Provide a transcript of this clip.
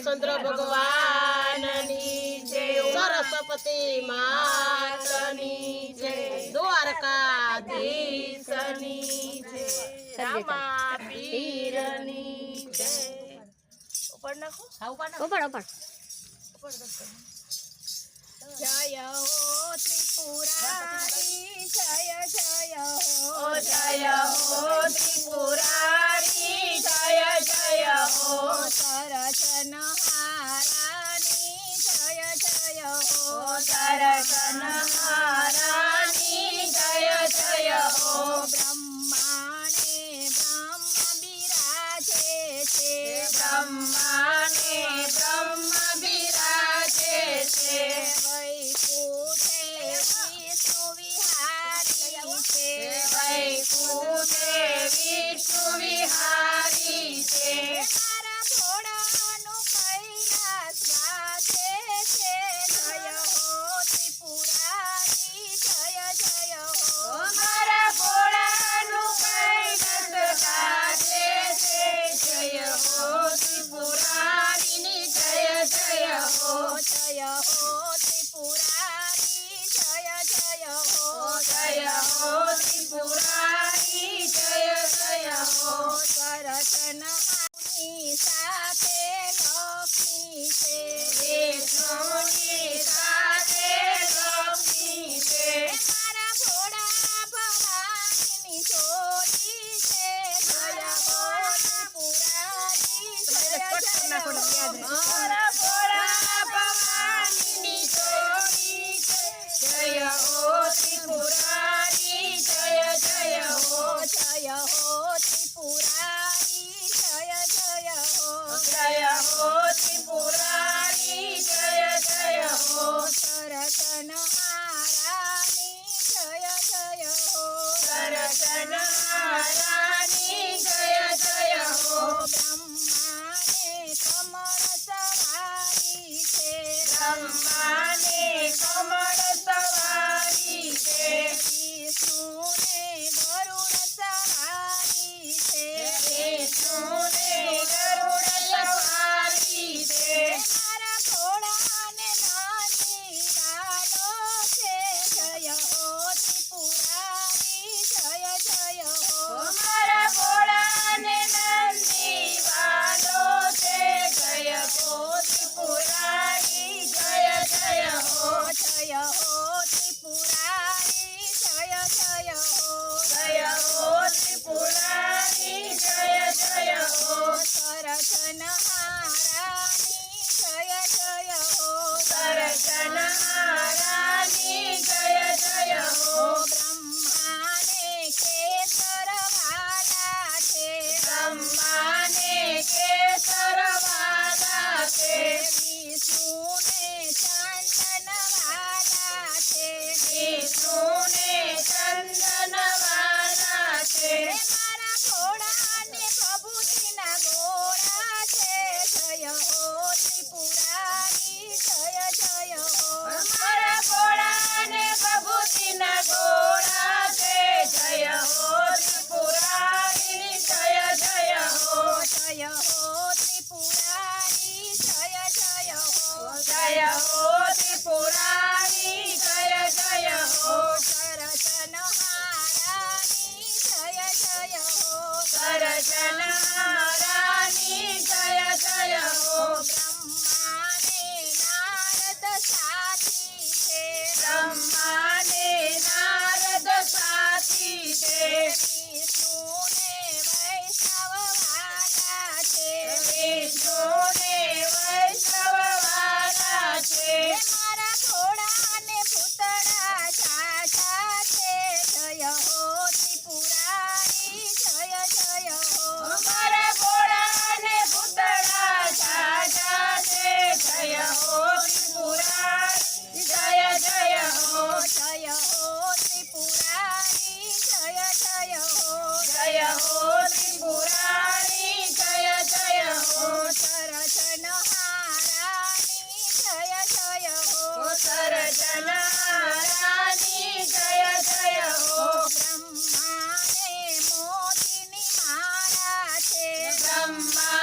રાमचंद्र भगवाननी जय, सरस्वती मातनी जय, द्वारकाधीशनी जय, रामा पीरनी जय। ऊपर नाखो, हाँ ऊपर ऊपर ऊपर। जय हो त्रिपुरारी जय जय हो, जय हो त्रिपुरारी जय जय हो, सरसनहारानी जय जय हो, सरसनहारानी जय जय हो, ब्रह्माणे ब्रह्म विराजे छे, ब्रह्माणे ब्रह्म विराजे छे, वैकुंठे विष्णु विहारी छे, वैकुंठे विष्णु विहारी छे, मारा भोळानुं कैलास गाथे छे, जय हो त्रिपुरारी जय जय हो, मारा भोळानुं कैलास गाथे छे, जय हो त्रिपुरारीनी जय जय हो, जय हो त्रिपुरारी जय जय हो, जय हो त्रिपुरारी जय जय हो, सरसनहारानी साथे लक्ष्मी छे, विष्णुनी साथे लक्ष्मी छे, मारा भोळा भवानीनी जोडी छे, जय हो त्रिपुरारी जय जय हो, मारा भोळा भवानीनी जोडी छे, जय हो त्रिपुरारी जय जय हो, जय हो त्रिपुरारी जय जय हो, जय हो त्रिपुरारी जय जय हो, सरसनहारानी जय जय हो, सरसनहारानी जय जय हो, ब्रह्माणे कमळ सवारी छे, ब्रह्माने कमळ सवारी छे, विष्णुने गरुड सवारी छे, विष्णुने गरुड सवारी छे, मारा भोळाने नाची રાલો છે, જય હો ત્રિપુરારી જય જય હો, મારા ભોળાને નંદી વાલો છે, જય હો ત્રિપુરારી જય જય હો, જય હો ત્રિપુરારી જય જય હો, જય હો ત્રિપુરારી જય જય હો, સરસનહારાની જય જય હો, સરસનહારાની જય જય હો, બ્રહ્માને કેસરવાલા છે, બ્રહ્માને કેસરવાલા છે, વિષ્ણુને ચંદનવાલા છે, વિષ્ણુને ચંદનવાલા છે, મારા ભોળાને પ્રભુજીના ગોળા છે, જય હો ત્રિપુરારી જય જય હો, મારા ભોળાને પ્રભુજીના ગોળા છે, જય હો ત્રિપુરારી જય જય હો, જય હો ત્રિપુરારી જય જય હો, જય હો ત્રિપુરારી જય જય હો, સરસનહારાની જય જય હો, સરસનહારાની જય જય હો, બ્રહ્માને નારદ સાથી છે, બ્રહ્માને નારદ સાથી છે, વિષ્ણુને વૈષ્ણવવાલા છે, વિષ્ણુને વૈષ્ણવવાલા છે, મારા ભોળાને ભૂતળા ચાચા છે, જય હો ત્રિપુરારી જય જય હો, મારા ભોળાને ભૂતળા જાજા છે, જય હો ત્રિપુરારી જય જય હો, જય હો ત્રિપુરારી જય જય હો, જય હો ત્રિપુરારી જય જય હો, સરસનહારાની જય જય હો, સરસનહારાની જય જય હો, બ્રહ્માને મોતીની માળા છે, બ્રહ્મા